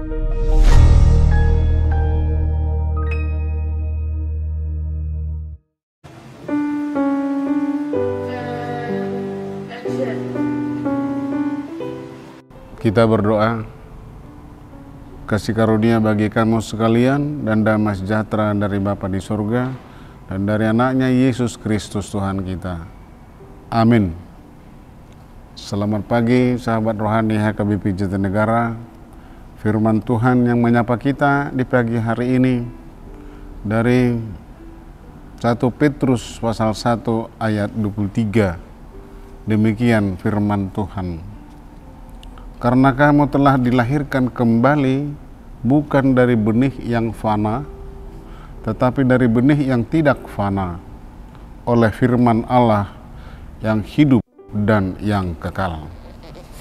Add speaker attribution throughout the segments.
Speaker 1: Kita berdoa, kasih karunia bagi kamu sekalian dan damai sejahtera dari Bapa di surga dan dari anaknya Yesus Kristus Tuhan kita. Amin. Selamat pagi sahabat rohani HKBP Jatinegara. Firman Tuhan yang menyapa kita di pagi hari ini dari 1 Petrus pasal 1 ayat 23. Demikian firman Tuhan. Karena kamu telah dilahirkan kembali bukan dari benih yang fana, tetapi dari benih yang tidak fana, oleh firman Allah yang hidup dan yang kekal.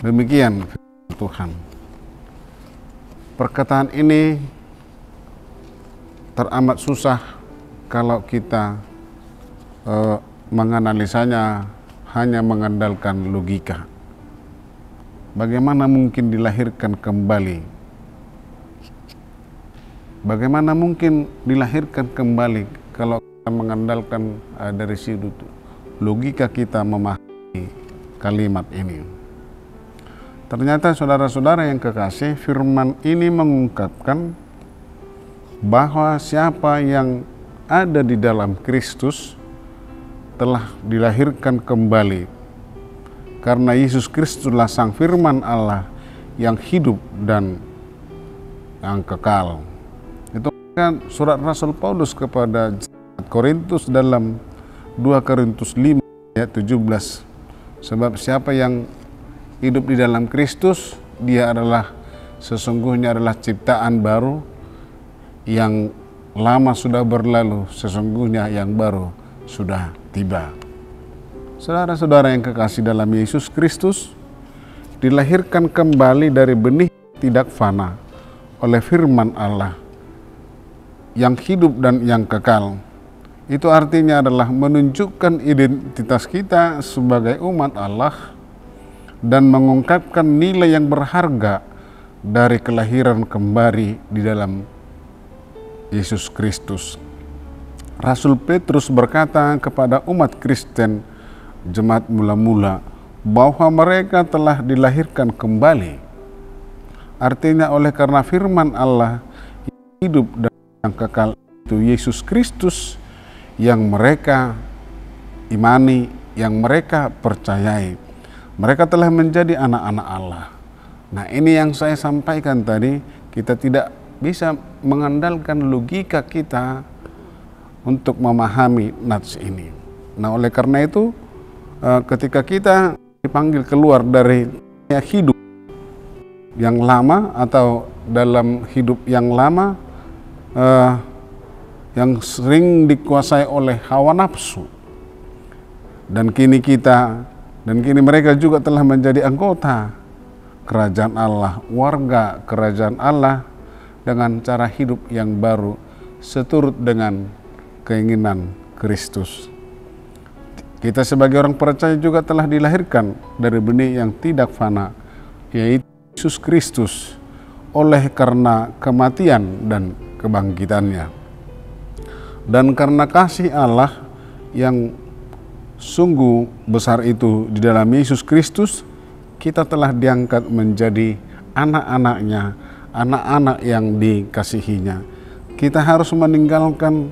Speaker 1: Demikian firman Tuhan. Perkataan ini teramat susah kalau kita menganalisanya hanya mengandalkan logika. Bagaimana mungkin dilahirkan kembali? Bagaimana mungkin dilahirkan kembali kalau kita mengandalkan dari sudut logika kita memahami kalimat ini? Ternyata saudara-saudara yang kekasih, firman ini mengungkapkan bahwa siapa yang ada di dalam Kristus telah dilahirkan kembali. Karena Yesus Kristuslah sang firman Allah yang hidup dan yang kekal. Itu kan surat Rasul Paulus kepada Korintus dalam 2 Korintus 5 ayat 17. Sebab siapa yang hidup di dalam Kristus, dia adalah sesungguhnya adalah ciptaan baru, yang lama sudah berlalu, sesungguhnya yang baru sudah tiba. Saudara-saudara yang kekasih dalam Yesus Kristus, dilahirkan kembali dari benih tidak fana oleh firman Allah yang hidup dan yang kekal. Itu artinya adalah menunjukkan identitas kita sebagai umat Allah dan mengungkapkan nilai yang berharga dari kelahiran kembali di dalam Yesus Kristus. Rasul Petrus berkata kepada umat Kristen jemaat mula-mula bahwa mereka telah dilahirkan kembali. Artinya oleh karena firman Allah yang hidup dan yang kekal itu Yesus Kristus yang mereka imani, yang mereka percayai. Mereka telah menjadi anak-anak Allah. Nah, ini yang saya sampaikan tadi, kita tidak bisa mengandalkan logika kita untuk memahami nats ini. Nah, oleh karena itu ketika kita dipanggil keluar dari hidup yang lama atau dalam hidup yang lama yang sering dikuasai oleh hawa nafsu, dan kini mereka juga telah menjadi anggota kerajaan Allah, warga kerajaan Allah dengan cara hidup yang baru seturut dengan keinginan Kristus. Kita sebagai orang percaya juga telah dilahirkan dari benih yang tidak fana, yaitu Yesus Kristus, oleh karena kematian dan kebangkitannya. Dan karena kasih Allah yang sungguh besar itu di dalam Yesus Kristus, kita telah diangkat menjadi anak-anaknya, anak-anak yang dikasihinya. Kita harus meninggalkan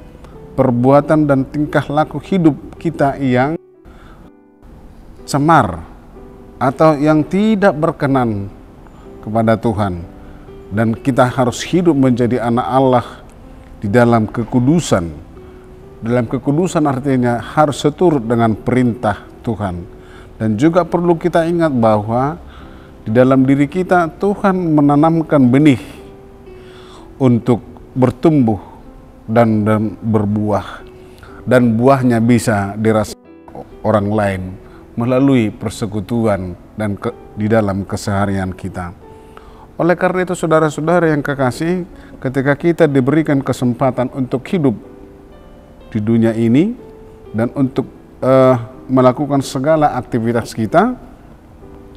Speaker 1: perbuatan dan tingkah laku hidup kita yang cemar atau yang tidak berkenan kepada Tuhan, dan kita harus hidup menjadi anak Allah di dalam kekudusan. Dalam kekudusan artinya harus seturut dengan perintah Tuhan. Dan juga perlu kita ingat bahwa di dalam diri kita Tuhan menanamkan benih untuk bertumbuh dan berbuah, dan buahnya bisa dirasakan orang lain melalui persekutuan dan di dalam keseharian kita. Oleh karena itu saudara-saudara yang kekasih, ketika kita diberikan kesempatan untuk hidup di dunia ini dan untuk melakukan segala aktivitas kita,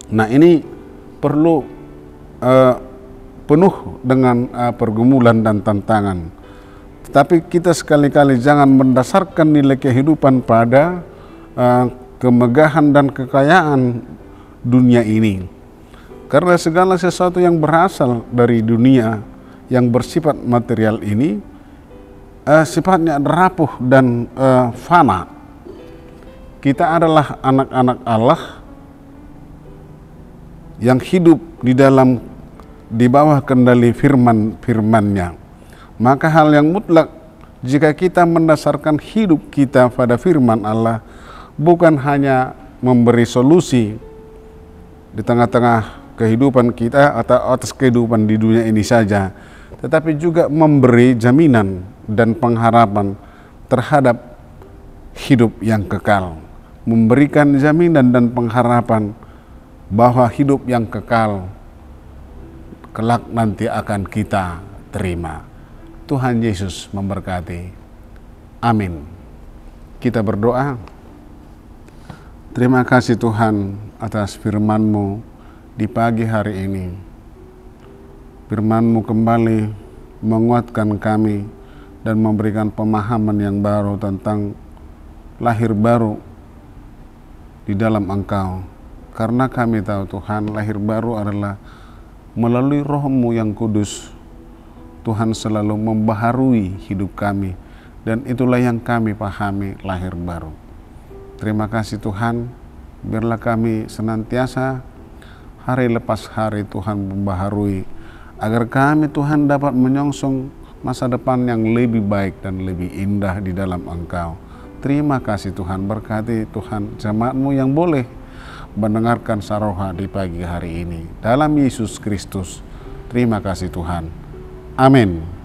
Speaker 1: nah ini perlu penuh dengan pergumulan dan tantangan. Tetapi kita sekali-kali jangan mendasarkan nilai kehidupan pada kemegahan dan kekayaan dunia ini. Karena segala sesuatu yang berasal dari dunia yang bersifat material ini sifatnya rapuh dan fana. Kita adalah anak-anak Allah yang hidup di bawah kendali firman-Nya. Maka hal yang mutlak jika kita mendasarkan hidup kita pada firman Allah, bukan hanya memberi solusi di tengah-tengah kehidupan kita atau atas kehidupan di dunia ini saja, tetapi juga memberi jaminan dan pengharapan terhadap hidup yang kekal, memberikan jaminan dan pengharapan bahwa hidup yang kekal kelak nanti akan kita terima. Tuhan Yesus memberkati. Amin. Kita berdoa. Terima kasih Tuhan atas firman-Mu di pagi hari ini. Firman-Mu kembali menguatkan kami dan memberikan pemahaman yang baru tentang lahir baru di dalam Engkau. Karena kami tahu Tuhan, lahir baru adalah melalui Roh-Mu yang kudus. Tuhan selalu membaharui hidup kami, dan itulah yang kami pahami lahir baru. Terima kasih Tuhan, biarlah kami senantiasa hari lepas hari Tuhan membaharui, agar kami Tuhan dapat menyongsong masa depan yang lebih baik dan lebih indah di dalam Engkau. Terima kasih Tuhan, berkati Tuhan jemaat-Mu yang boleh mendengarkan Saroha di pagi hari ini. Dalam Yesus Kristus, terima kasih Tuhan. Amin.